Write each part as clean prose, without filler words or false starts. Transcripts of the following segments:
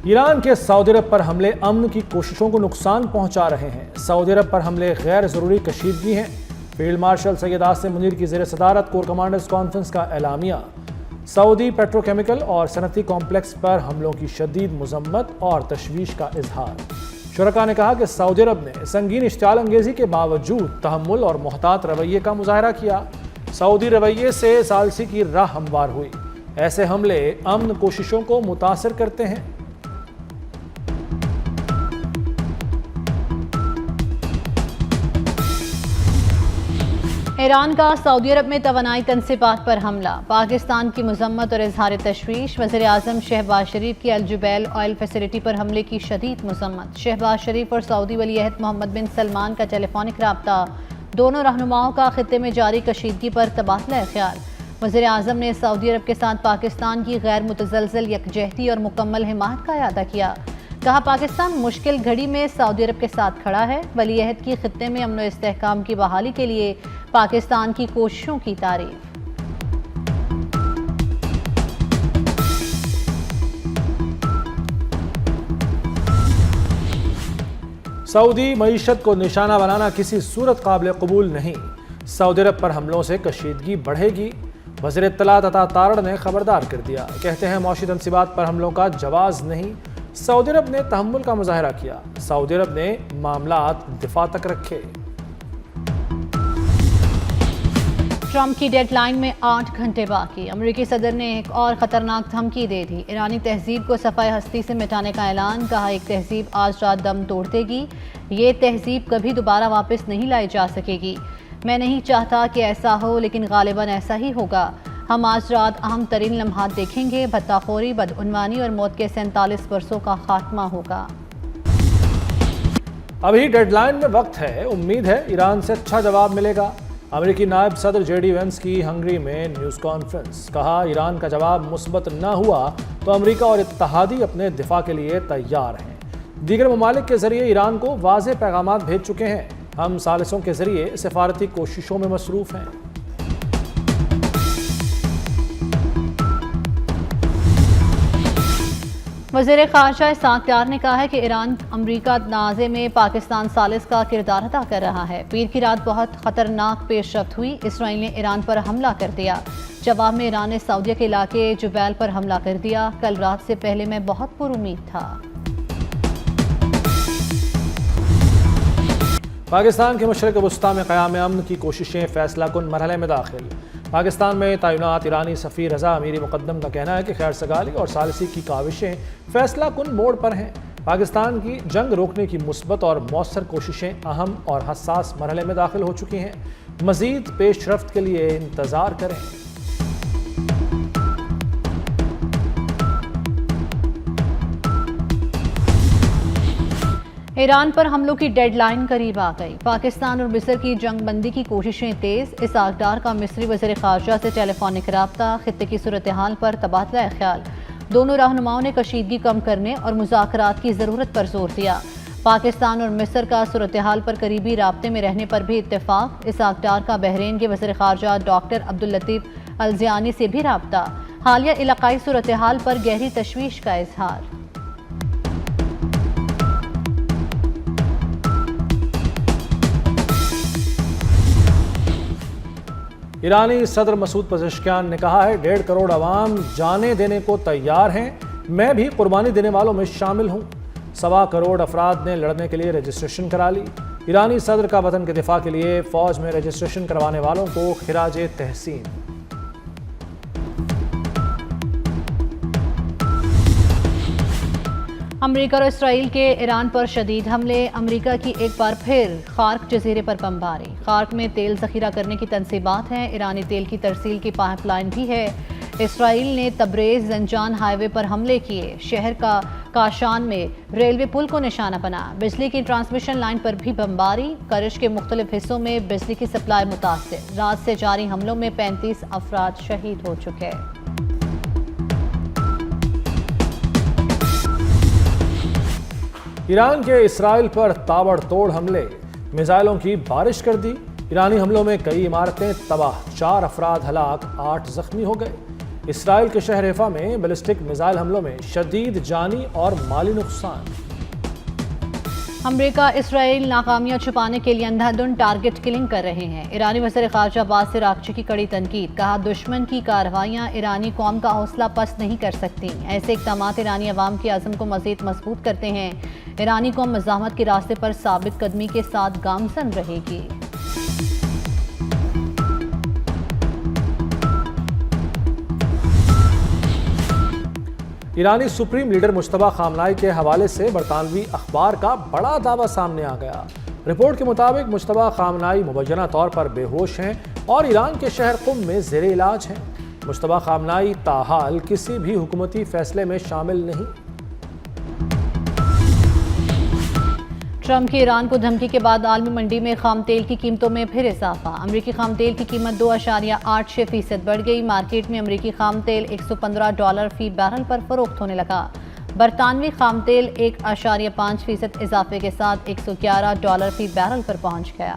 ایران کے سعودی عرب پر حملے امن کی کوششوں کو نقصان پہنچا رہے ہیں۔ سعودی عرب پر حملے غیر ضروری کشیدگی ہیں۔ فیلڈ مارشل سید عاصم منیر کی زیر صدارت کور کمانڈرز کانفرنس کا اعلامیہ۔ سعودی پیٹروکیمیکل اور صنعتی کمپلیکس پر حملوں کی شدید مذمت اور تشویش کا اظہار۔ شرکاء نے کہا کہ سعودی عرب نے سنگین اشتعال انگیزی کے باوجود تحمل اور محتاط رویے کا مظاہرہ کیا۔ سعودی رویے سے ثالثی کی راہ ہموار ہوئی۔ ایسے حملے امن کوششوں کو متاثر کرتے ہیں۔ ایران کا سعودی عرب میں توانائی تنصیبات پر حملہ، پاکستان کی مذمت اور اظہار تشویش۔ وزیر اعظم شہباز شریف کی الجبیل آئل فیسلٹی پر حملے کی شدید مذمت۔ شہباز شریف اور سعودی ولی عہد محمد بن سلمان کا ٹیلی فونک رابطہ، دونوں رہنماؤں کا خطے میں جاری کشیدگی پر تبادلہ خیال۔ وزیر اعظم نے سعودی عرب کے ساتھ پاکستان کی غیر متزلزل یکجہتی اور مکمل حمایت کا اعادہ کیا۔ کہا پاکستان مشکل گھڑی میں سعودی عرب کے ساتھ کھڑا ہے۔ ولی عہد کی خطے میں امن و استحکام کی بحالی کے لیے پاکستان کی کوششوں کی تعریف۔ سعودی معیشت کو نشانہ بنانا کسی صورت قابل قبول نہیں۔ سعودی عرب پر حملوں سے کشیدگی بڑھے گی۔ وزیر اطلاعات عطا تارڑ نے خبردار کر دیا۔ کہتے ہیں معاشی تنصیبات پر حملوں کا جواز نہیں۔ سعودی عرب نے تحمل کا مظاہرہ کیا۔ سعودی عرب نے معاملات دفاع تک رکھے۔ ٹرمپ کی ڈیڈ لائن میں 8 گھنٹے باقی۔ امریکی صدر نے ایک اور خطرناک دھمکی دے دی۔ ایرانی تہذیب کو صفحہ ہستی سے مٹانے کا اعلان۔ کہا ایک تہذیب آج رات دم توڑ دے گی۔ یہ تہذیب کبھی دوبارہ واپس نہیں لائی جا سکے گی۔ میں نہیں چاہتا کہ ایسا ہو، لیکن غالباً ایسا ہی ہوگا۔ ہم آج رات اہم ترین لمحات دیکھیں گے۔ بھتہ خوری، بدعنوانی اور موت کے 47 برسوں کا خاتمہ ہوگا۔ ابھی ڈیڈ لائن میں وقت ہے۔ امید ہے ایران سے اچھا جواب ملے گا۔ امریکی نائب صدر جے ڈی وینس کی ہنگری میں نیوز کانفرنس۔ کہا ایران کا جواب مثبت نہ ہوا تو امریکہ اور اتحادی اپنے دفاع کے لیے تیار ہیں۔ دیگر ممالک کے ذریعے ایران کو واضح پیغامات بھیج چکے ہیں۔ ہم ثالثوں کے ذریعے سفارتی کوششوں میں مصروف ہیں۔ وزیر خارجہ اسحاق ڈار نے کہا ہے کہ ایران امریکہ تنازع میں پاکستان ثالث کا کردار ادا کر رہا ہے۔ پیر کی رات بہت خطرناک پیش رفت ہوئی۔ اسرائیل نے ایران پر حملہ کر دیا۔ جواب میں ایران نے سعودیہ کے علاقے جبیل پر حملہ کر دیا۔ کل رات سے پہلے میں بہت پر امید تھا۔ پاکستان کے مشرق وسطیٰ میں قیام امن کی کوششیں فیصلہ کن مرحلے میں داخل۔ پاکستان میں تعینات ایرانی سفیر رضا امیری مقدم کا کہنا ہے کہ خیر سگالی اور ثالثی کی کاوشیں فیصلہ کن موڑ پر ہیں۔ پاکستان کی جنگ روکنے کی مثبت اور مؤثر کوششیں اہم اور حساس مرحلے میں داخل ہو چکی ہیں۔ مزید پیش رفت کے لیے انتظار کریں۔ ایران پر حملوں کی ڈیڈ لائن قریب آ گئی۔ پاکستان اور مصر کی جنگ بندی کی کوششیں تیز۔ اسحاق ڈار کا مصری وزیر خارجہ سے ٹیلی فونک رابطہ، خطے کی صورتحال پر تبادلہ خیال۔ دونوں رہنماؤں نے کشیدگی کم کرنے اور مذاکرات کی ضرورت پر زور دیا۔ پاکستان اور مصر کا صورتحال پر قریبی رابطے میں رہنے پر بھی اتفاق۔ اسحاق ڈار کا بحرین کے وزیر خارجہ ڈاکٹر عبداللطیف الزیانی سے بھی رابطہ، حالیہ علاقائی صورتحال پر گہری تشویش کا اظہار۔ ایرانی صدر مسعود پزشکیان نے کہا ہے 1.5 کروڑ عوام جانیں دینے کو تیار ہیں۔ میں بھی قربانی دینے والوں میں شامل ہوں۔ 1.25 کروڑ افراد نے لڑنے کے لیے رجسٹریشن کرا لی۔ ایرانی صدر کا وطن کے دفاع کے لیے فوج میں رجسٹریشن کروانے والوں کو خراج تحسین۔ امریکہ اور اسرائیل کے ایران پر شدید حملے۔ امریکہ کی ایک بار پھر خارق جزیرے پر بمباری۔ خارق میں تیل ذخیرہ کرنے کی تنصیبات ہیں۔ ایرانی تیل کی ترسیل کی پائپ لائن بھی ہے۔ اسرائیل نے تبریز زنجان ہائی وے پر حملے کیے۔ شہر کا کاشان میں ریلوے پل کو نشانہ بنایا۔ بجلی کی ٹرانسمیشن لائن پر بھی بمباری۔ کرچ کے مختلف حصوں میں بجلی کی سپلائی متاثر۔ رات سے جاری حملوں میں 35 افراد شہید ہو چکے۔ ایران کے اسرائیل پر تابڑ توڑ حملے، میزائلوں کی بارش کر دی۔ ایرانی حملوں میں کئی عمارتیں تباہ، 4 افراد ہلاک، 8 زخمی ہو گئے۔ اسرائیل کے شہر حیفا میں بیلسٹک میزائل حملوں میں شدید جانی اور مالی نقصان۔ امریکہ اسرائیل ناکامیاں چھپانے کے لیے اندھا دھند ٹارگٹ کلنگ کر رہے ہیں۔ ایرانی وزیر خارجہ عباس عراقچی کی کڑی تنقید، کہا دشمن کی کارروائیاں ایرانی قوم کا حوصلہ پست نہیں کر سکتی، ایسے اقدامات ایرانی عوام کے عزم کو مزید مضبوط کرتے ہیں۔ ایرانی قوم مزاحمت کے راستے پر ثابت قدمی کے ساتھ گامزن رہے گی۔ ایرانی سپریم لیڈر مجتبیٰ خامنائی کے حوالے سے برطانوی اخبار کا بڑا دعویٰ سامنے آ گیا۔ رپورٹ کے مطابق مجتبیٰ خامنائی مبینہ طور پر بے ہوش ہیں اور ایران کے شہر قم میں زیر علاج ہیں۔ مجتبیٰ خامنائی تاحال کسی بھی حکومتی فیصلے میں شامل نہیں۔ ٹرمپ کی ایران کو دھمکی کے بعد عالمی منڈی میں خام تیل کی قیمتوں میں پھر اضافہ۔ امریکی خام تیل کی قیمت 2.86% بڑھ گئی۔ مارکیٹ میں امریکی خام تیل $115 فی بیرل پر فروخت ہونے لگا۔ برطانوی خام تیل 1.5% اضافے کے ساتھ $111 فی بیرل پر پہنچ گیا۔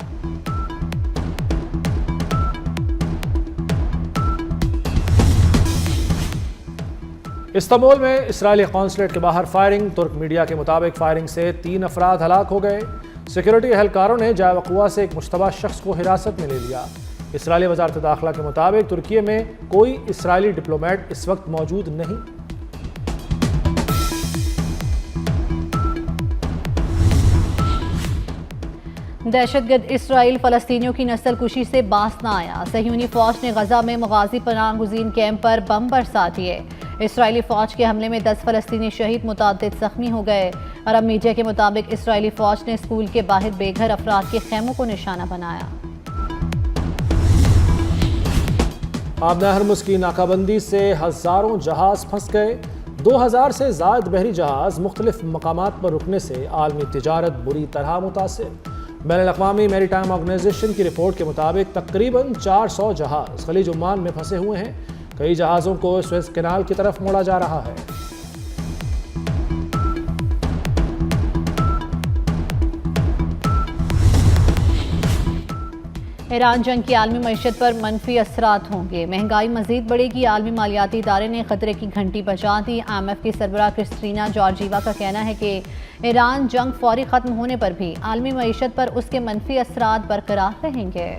استنبول میں اسرائیلی قونصلیٹ کے باہر فائرنگ، ترک میڈیا کے مطابق فائرنگ سے 3 افراد ہلاک ہو گئے۔ سیکیورٹی اہلکاروں نے جائے وقوع سے ایک مشتبہ شخص کو حراست میں لے لیا۔ اسرائیلی وزارت داخلہ کے مطابق ترکی میں کوئی اسرائیلی ڈپلومیٹ اس وقت موجود نہیں۔ دہشت گرد اسرائیل فلسطینیوں کی نسل کشی سے باز نہ آیا۔ صہیونی فوج نے غزہ میں مغازی پناہ گزین کیمپ پر بم برسا دیے۔ اسرائیلی فوج کے حملے میں 10 فلسطینی شہید، متعدد زخمی ہو گئے۔ عرب میڈیا کے مطابق اسرائیلی فوج نے اسکول کے باہر بے گھر افراد کے خیموں کو نشانہ بنایا۔ آبنہ ہرمز کی ناکہ بندی سے ہزاروں جہاز پھنس گئے۔ 2000 سے زائد بحری جہاز مختلف مقامات پر رکنے سے عالمی تجارت بری طرح متاثر۔ بین الاقوامی میری ٹائم آرگنائزیشن کی رپورٹ کے مطابق تقریباً 400 جہاز خلیج عمان میں پھنسے ہوئے ہیں۔ کئی جہازوں کو سویز کینال کی طرف موڑا جا رہا ہے۔ ایران جنگ کی عالمی معیشت پر منفی اثرات ہوں گے، مہنگائی مزید بڑھے گی۔ عالمی مالیاتی ادارے نے خطرے کی گھنٹی بجا دی۔ IMF کی سربراہ کرسٹینا جارجیوا کا کہنا ہے کہ ایران جنگ فوری ختم ہونے پر بھی عالمی معیشت پر اس کے منفی اثرات برقرار رہیں گے۔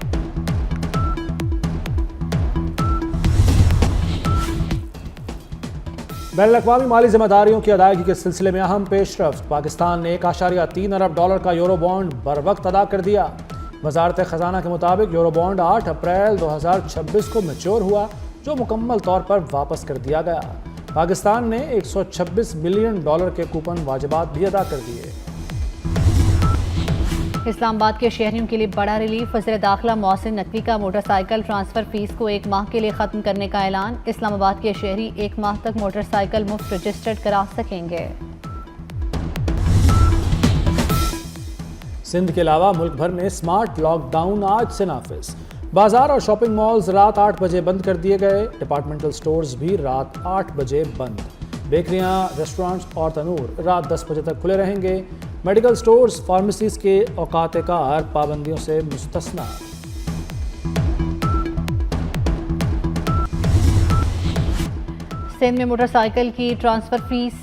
بین الاقوامی مالی ذمہ داریوں کی ادائیگی کے سلسلے میں اہم پیش رفت۔ پاکستان نے $1.3 ارب کا یورو بانڈ بروقت ادا کر دیا۔ وزارت خزانہ کے مطابق یورو بانڈ 8 اپریل 2026 کو میچور ہوا، جو مکمل طور پر واپس کر دیا گیا۔ پاکستان نے $126 بلین کے کوپن واجبات بھی ادا کر دیے۔ اسلام آباد کے شہریوں کے لیے بڑا ریلیف۔ وزیر داخلہ محسن نقوی کا موٹر سائیکل ٹرانسفر فیس کو 1 ماہ کے لیے ختم کرنے کا اعلان۔ اسلام آباد کے شہری 1 ماہ تک موٹر سائیکل مفت رجسٹرڈ کرا سکیں گے۔ سندھ کے علاوہ ملک بھر میں سمارٹ لاک ڈاؤن آج سے نافذ۔ بازار اور شاپنگ مالز رات 8 بجے بند کر دیے گئے۔ ڈپارٹمنٹل سٹورز بھی رات 8 بجے بند۔ بیکریاں، ریسٹورانٹس اور تنور رات 10 بجے تک کھلے رہیں گے۔ میڈیکل سٹورز، فارمیسیز کے اوقات کار پابندیوں سے مستثنی۔ سندھ میں موٹر سائیکل کی ٹرانسفر فیس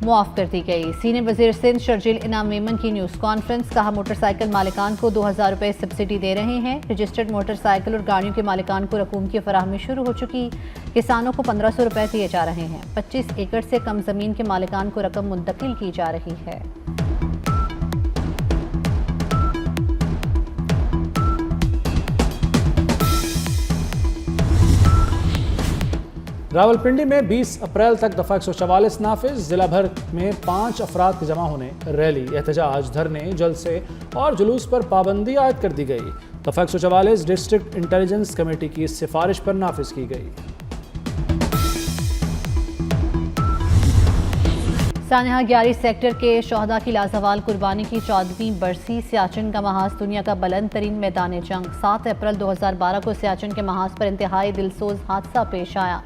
معاف کر دی گئی۔ سینئر وزیر سندھ شرجیل انعام میمن کی نیوز کانفرنس، کہا موٹر سائیکل مالکان کو $2000 سبسڈی دے رہے ہیں۔ رجسٹرڈ موٹر سائیکل اور گاڑیوں کے مالکان کو رقوم کی فراہمی شروع ہو چکی۔ کسانوں کو $1500 دیے جا رہے ہیں۔ 25 ایکڑ سے کم زمین کے مالکان کو رقم منتقل کی جا رہی ہے۔ راولپنڈی میں 20 اپریل تک دفعہ 144 نافذ۔ ضلع بھر میں 5 افراد کے جمع ہونے، ریلی، احتجاج، دھرنے، جلسے اور جلوس پر پابندی عائد کر دی گئی۔ دفعہ 144 ڈسٹرکٹ انٹیلیجنس کمیٹی کی سفارش پر نافذ کی گئی۔ سانحہ 11 سیکٹر کے شہداء کی لازوال قربانی کی 14ویں برسی۔ سیاچن کا محاذ دنیا کا بلند ترین میدان جنگ۔ 7 اپریل 2012 کو سیاچن کے محاذ پر انتہائی دلسوز حادثہ پیش آیا۔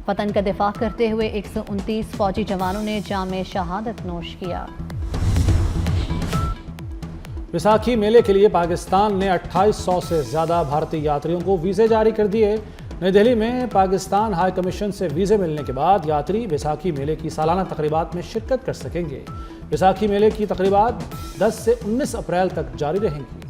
وطن کا دفاع کرتے ہوئے 129 فوجی جوانوں نے جام شہادت نوش کیا۔ ویساکھی میلے کے لیے پاکستان نے 2800 سے زیادہ بھارتی یاتریوں کو ویزے جاری کر دیے۔ نئی دہلی میں پاکستان ہائی کمیشن سے ویزے ملنے کے بعد یاتری بیساکھی میلے کی سالانہ تقریبات میں شرکت کر سکیں گے۔ بیساکھی میلے کی تقریبات 10 سے 19 اپریل تک جاری رہیں گی۔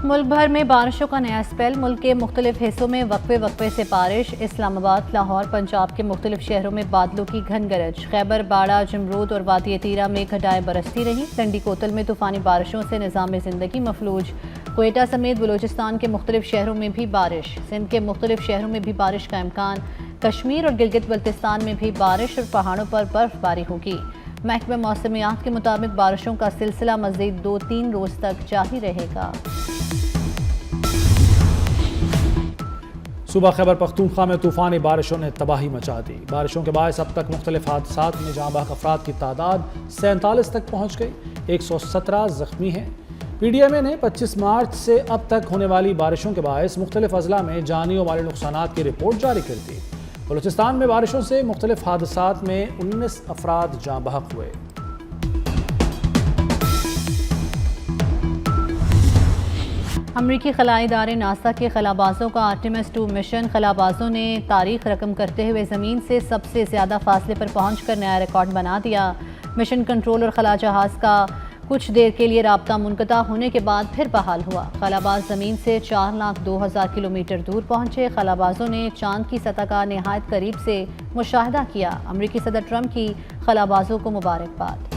ملک بھر میں بارشوں کا نیا اسپیل، ملک کے مختلف حصوں میں وقفے سے بارش، اسلام آباد، لاہور، پنجاب کے مختلف شہروں میں بادلوں کی گھن گرج، خیبر، باڑہ، جمرود اور وادی تیرہ میں گھٹائیں برستی رہیں، لنڈی کوتل میں طوفانی بارشوں سے نظام زندگی مفلوج، کوئٹہ سمیت بلوچستان کے مختلف شہروں میں بھی بارش، سندھ کے مختلف شہروں میں بھی بارش کا امکان، کشمیر اور گلگت بلتستان میں بھی بارش اور پہاڑوں پر برف باری ہوگی۔ محکمہ موسمیات کے مطابق بارشوں کا سلسلہ مزید 2-3 روز تک جاری رہے گا۔ صوبہ خیبر پختونخوا میں طوفانی بارشوں نے تباہی مچا دی۔ بارشوں کے باعث اب تک مختلف حادثات میں جاں بحق افراد کی تعداد 47 تک پہنچ گئی، 117 زخمی ہیں۔ پی ڈی ایم اے نے 25 مارچ سے اب تک ہونے والی بارشوں کے باعث مختلف اضلاع میں جانی و مالی نقصانات کی رپورٹ جاری کر دی۔ بلوچستان میں بارشوں سے مختلف حادثات میں 19 افراد جاں بحق ہوئے۔ امریکی خلائی ادارے ناسا کے خلابازوں کا آرٹیمس 2 مشن، خلابازوں نے تاریخ رقم کرتے ہوئے زمین سے سب سے زیادہ فاصلے پر پہنچ کر نیا ریکارڈ بنا دیا۔ مشن کنٹرول اور خلا جہاز کا کچھ دیر کے لیے رابطہ منقطع ہونے کے بعد پھر بحال ہوا۔ خلاباز زمین سے 4,02,000 کلومیٹر دور پہنچے۔ خلابازوں نے چاند کی سطح کا نہایت قریب سے مشاہدہ کیا۔ امریکی صدر ٹرمپ کی خلابازوں کو مبارکباد۔